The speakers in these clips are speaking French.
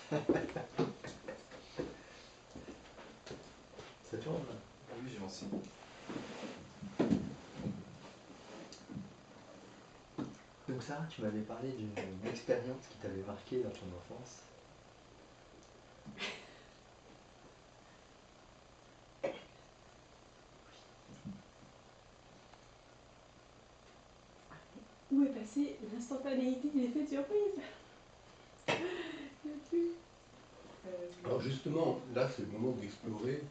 Ça tourne là? Oui, j'ai lancé. Donc Sarah, tu m'avais parlé d'une expérience qui t'avait marqué dans ton enfance. Où est passée l'instantanéité de l'effet de surprise? Alors justement, là c'est le moment d'explorer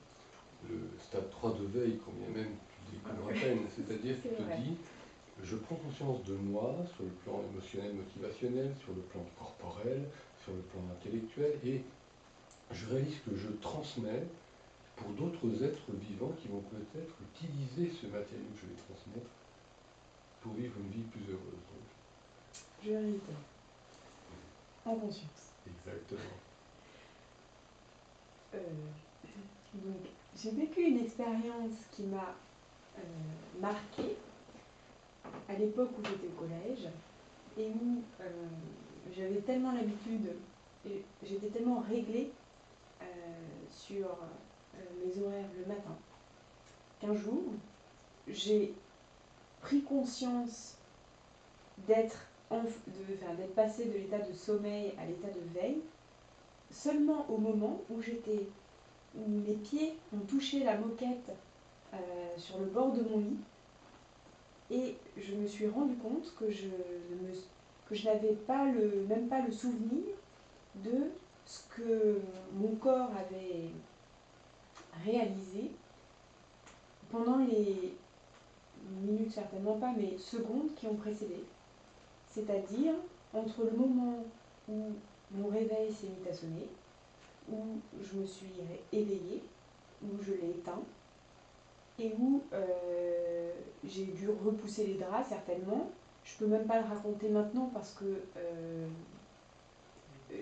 le stade 3 de veille, quand bien même tu découvres à peine. C'est-à-dire que tu te dis, je prends conscience de moi sur le plan émotionnel, motivationnel, sur le plan corporel, sur le plan intellectuel, et je réalise que je transmets pour d'autres êtres vivants qui vont peut-être utiliser ce matériau que je vais transmettre pour vivre une vie plus heureuse. Donc. Dualité. En conscience. Exactement. Donc, j'ai vécu une expérience qui m'a marquée à l'époque où j'étais au collège et où j'avais tellement l'habitude, et j'étais tellement réglée sur mes horaires le matin qu'un jour, j'ai pris conscience d'être passée de l'état de sommeil à l'état de veille seulement au moment où mes pieds ont touché la moquette sur le bord de mon lit et je me suis rendu compte que je n'avais pas même pas le souvenir de ce que mon corps avait réalisé pendant les minutes, certainement pas, mais secondes qui ont précédé. C'est-à-dire entre le moment où mon réveil s'est mis à sonner, où je me suis éveillée, où je l'ai éteint, et où j'ai dû repousser les draps certainement. Je ne peux même pas le raconter maintenant parce que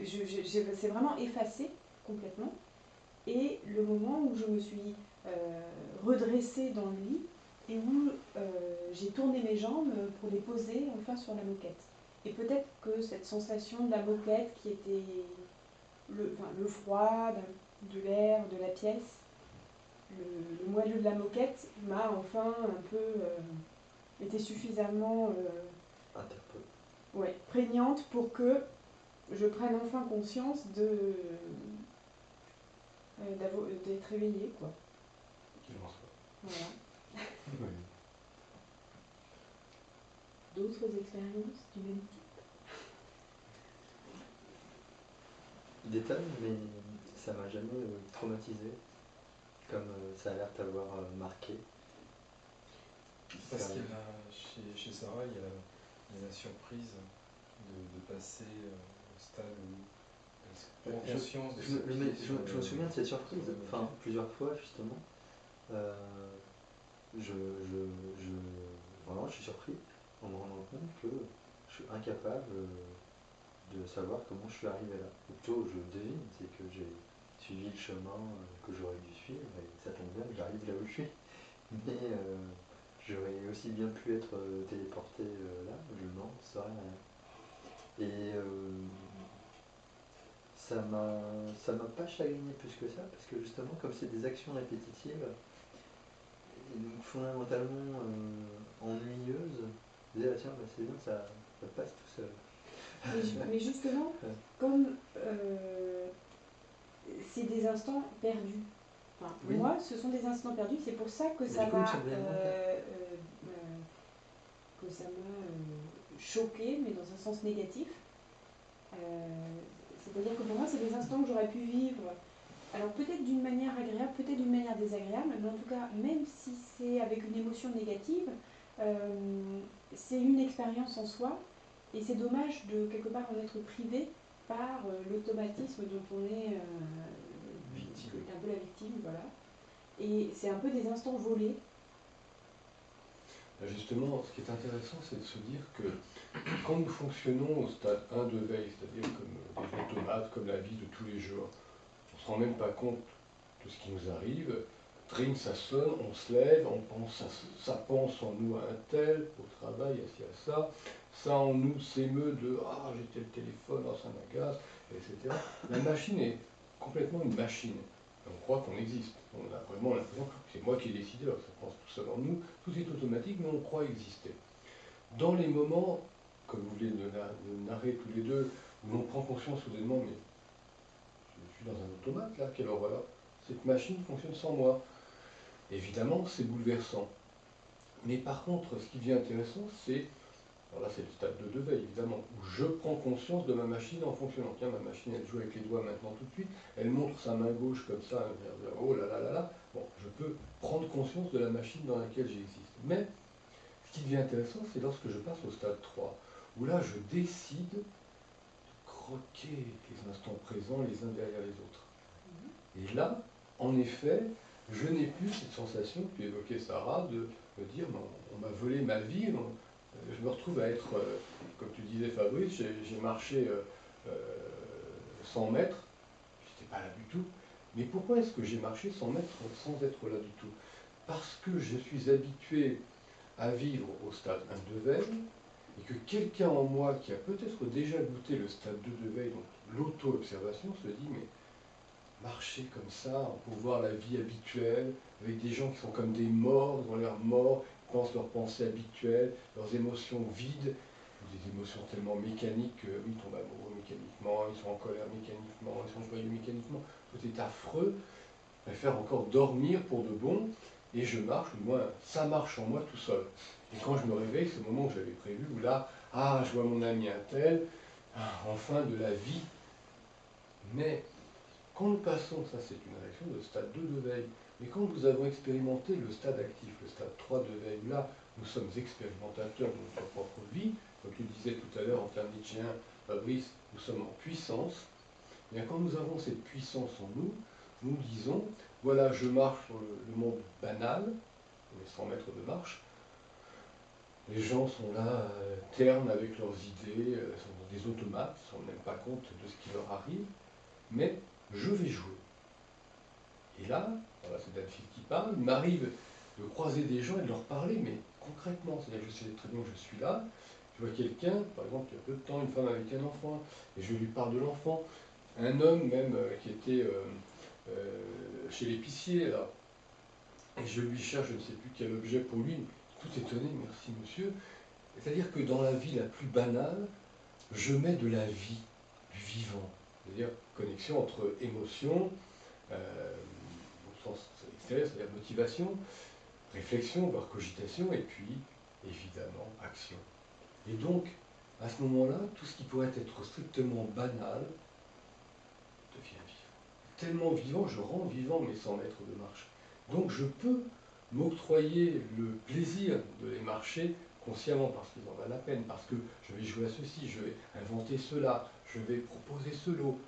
c'est vraiment effacé complètement. Et le moment où je me suis redressée dans le lit et où j'ai tourné mes jambes pour les poser enfin sur la moquette. Et peut-être que cette sensation de la moquette qui était le froid de l'air, de la pièce, le moelleux de la moquette m'a enfin un peu été suffisamment prégnante pour que je prenne enfin conscience d'être réveillée, quoi. Qu'il en soit. Voilà. Oui. D'autres expériences du même type? Des tonnes, mais ça m'a jamais traumatisé, comme ça a l'air de t'avoir marqué. Parce qu'il y a, chez Sarah, il y a la surprise de passer au stade où elle prend conscience de ses pieds je me souviens de cette surprise, enfin plusieurs fois justement. Vraiment, je suis surpris en me rendant compte que je suis incapable de savoir comment je suis arrivé là. Ou plutôt, je devine, c'est que j'ai suivi le chemin que j'aurais dû suivre et ça tombe bien que j'arrive là où je suis. Mais j'aurais aussi bien pu être téléporté là, je n'en saurais rien. Et ça m'a pas chagriné plus que ça, parce que justement, comme c'est des actions répétitives, et donc fondamentalement ennuyeuses, je disais, ah, tiens, bah, c'est bien, ça passe tout seul. Mais justement, comme c'est des instants perdus. Enfin, Oui. moi, ce sont des instants perdus. C'est pour ça que ça m'a choquée, mais dans un sens négatif. C'est-à-dire que pour moi, c'est des instants que j'aurais pu vivre. Alors peut-être d'une manière agréable, peut-être d'une manière désagréable, mais en tout cas, même si c'est avec une émotion négative, c'est une expérience en soi. Et c'est dommage de quelque part en être privé par l'automatisme dont on est un peu la victime, voilà. Et c'est un peu des instants volés. Justement, ce qui est intéressant, c'est de se dire que quand nous fonctionnons au stade 1 de veille, c'est-à-dire comme des automates, comme la vie de tous les jours, on ne se rend même pas compte de ce qui nous arrive, Tring, ça sonne, on se lève, on pense, ça pense en nous à un tel, au travail, à ci, à ça. Ça en nous s'émeut de ah, j'ai tel téléphone, oh, ça m'agace, etc. La machine est complètement une machine. On croit qu'on existe. On a vraiment l'impression que c'est moi qui ai décidé, alors que ça pense tout seul en nous. Tout est automatique, mais on croit exister. Dans les moments, comme vous venez de narrer tous les deux, où l'on prend conscience soudainement, mais je suis dans un automate là, quelle horreur. Cette machine fonctionne sans moi. Évidemment, c'est bouleversant. Mais par contre, ce qui devient intéressant, c'est, alors là c'est le stade de veille évidemment, où je prends conscience de ma machine en fonctionnant. Tiens, ma machine, elle joue avec les doigts maintenant tout de suite, elle montre sa main gauche comme ça, oh là là là là. Bon, je peux prendre conscience de la machine dans laquelle j'existe. Mais ce qui devient intéressant, c'est lorsque je passe au stade 3, où là je décide de croquer les instants présents les uns derrière les autres. Et là, en effet, je n'ai plus cette sensation que tu évoquais, Sarah, de me dire on m'a volé ma vie, je me retrouve à être, comme tu disais Fabrice, j'ai marché 100 mètres, je n'étais pas là du tout, mais pourquoi est-ce que j'ai marché 100 mètres sans être là du tout? Parce que je suis habitué à vivre au stade 1 de veille, et que quelqu'un en moi qui a peut-être déjà goûté le stade 2 de veille, donc l'auto-observation, se dit mais marcher comme ça, pour voir la vie habituelle, avec des gens qui sont comme des morts, devant leur mort, pensent leurs pensées habituelles, leurs émotions vides, des émotions tellement mécaniques que oui, ils tombent amoureux mécaniquement, ils sont en colère mécaniquement, ils sont joyeux mécaniquement, tout est affreux. Je préfère encore dormir pour de bon, et je marche, ou moins ça marche en moi tout seul. Et quand je me réveille, c'est le moment que j'avais prévu, où là, ah, je vois mon ami un tel, ah, enfin de la vie. Mais quand nous passons, ça c'est une réaction de stade 2 de veille, mais quand nous avons expérimenté le stade actif, le stade 3 de veille, là, nous sommes expérimentateurs de notre propre vie, comme tu disais tout à l'heure en termes nietzschéens, Fabrice, nous sommes en puissance. Et bien, quand nous avons cette puissance en nous, nous disons, voilà, je marche sur le monde banal, les 100 mètres de marche, les gens sont là, ternes avec leurs idées, sont des automates, ils ne se rendent même pas compte de ce qui leur arrive, mais je vais jouer. Et là, voilà, c'est Danfield qui parle, il m'arrive de croiser des gens et de leur parler, mais concrètement, c'est-à-dire que je sais très bien que je suis là, je vois quelqu'un, par exemple, il y a peu de temps, une femme avec un enfant, et je lui parle de l'enfant, un homme même qui était chez l'épicier, là, et je lui cherche je ne sais plus quel objet pour lui, tout étonné, merci monsieur. C'est-à-dire que dans la vie la plus banale, je mets de la vie, du vivant, c'est-à-dire connexion entre émotion, au sens extérieur, c'est-à-dire motivation, réflexion, voire cogitation, et puis, évidemment, action. Et donc, à ce moment-là, tout ce qui pourrait être strictement banal devient vivant. Tellement vivant, je rends vivant mes 100 mètres de marche. Donc je peux m'octroyer le plaisir de les marcher consciemment parce qu'ils en valent la peine, parce que je vais jouer à ceci, je vais inventer cela, je vais proposer ce lot,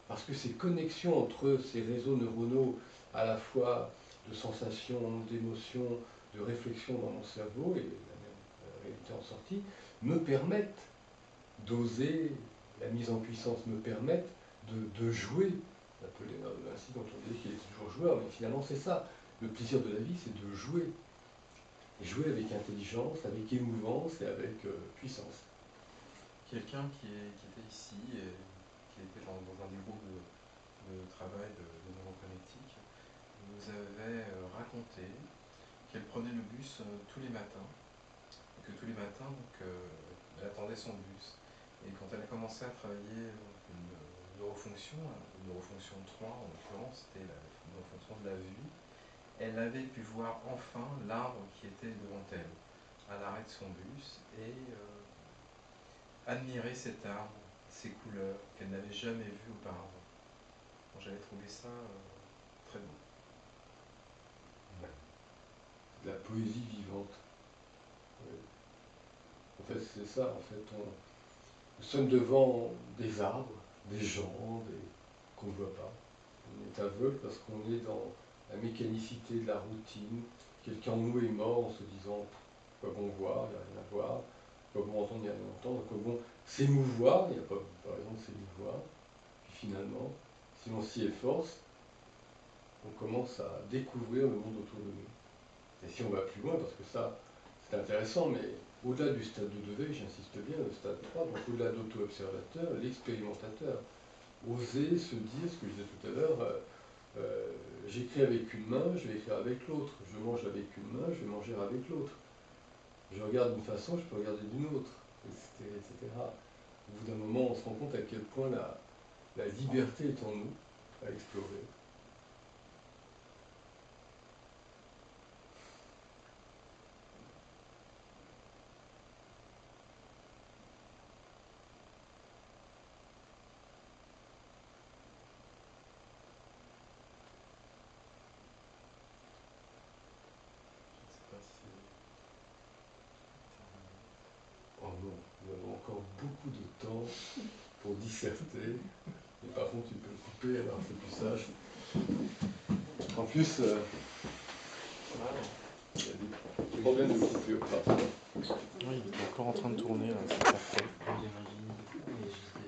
parce que ces connexions entre ces réseaux neuronaux, à la fois de sensations, d'émotions, de réflexions dans mon cerveau, et la même réalité en sortie, me permettent d'oser, la mise en puissance me permettent de jouer. Ainsi dont on dit qu'il est toujours joueur, mais finalement c'est ça. Le plaisir de la vie, c'est de jouer. Et jouer avec intelligence, avec émouvance et avec puissance. Quelqu'un qui était ici, et qui était dans un des groupes de travail de neuroconnectique, nous avait raconté qu'elle prenait le bus tous les matins, que tous les matins, donc, elle attendait son bus. Et quand elle a commencé à travailler une neurofonction 3 en l'occurrence, c'était la neurofonction de la vue, elle avait pu voir enfin l'arbre qui était devant elle, à l'arrêt de son bus, et admirer cet arbre, ses couleurs, qu'elle n'avait jamais vues auparavant. Bon, j'avais trouvé ça très beau. La poésie vivante. En fait, c'est ça. En fait, nous sommes devant des arbres, des gens, qu'on ne voit pas. On est aveugle parce qu'on est dans la mécanicité de la routine. Quelqu'un en nous est mort en se disant quoi bon voir, il n'y a rien à voir, quoi bon entendre, il n'y a rien à entendre, quoi bon s'émouvoir, il n'y a pas raison de s'émouvoir. Puis finalement, si on s'y efforce, on commence à découvrir le monde autour de nous. Et si on va plus loin, parce que ça, c'est intéressant, mais au-delà du stade 2 de veille, j'insiste bien, le stade 3, donc au-delà de l'auto-observateur, l'expérimentateur. Oser se dire, ce que je disais tout à l'heure, j'écris avec une main, je vais écrire avec l'autre. Je mange avec une main, je vais manger avec l'autre. Je regarde d'une façon, je peux regarder d'une autre, etc. Au bout d'un moment, on se rend compte à quel point la liberté est en nous, à explorer. Oh non, nous avons encore beaucoup de temps pour disserter. Et par contre, tu peux le couper, alors c'est plus sage. En plus, il y a des problèmes de coupure. Oui, il est encore en train de tourner, là, c'est parfait.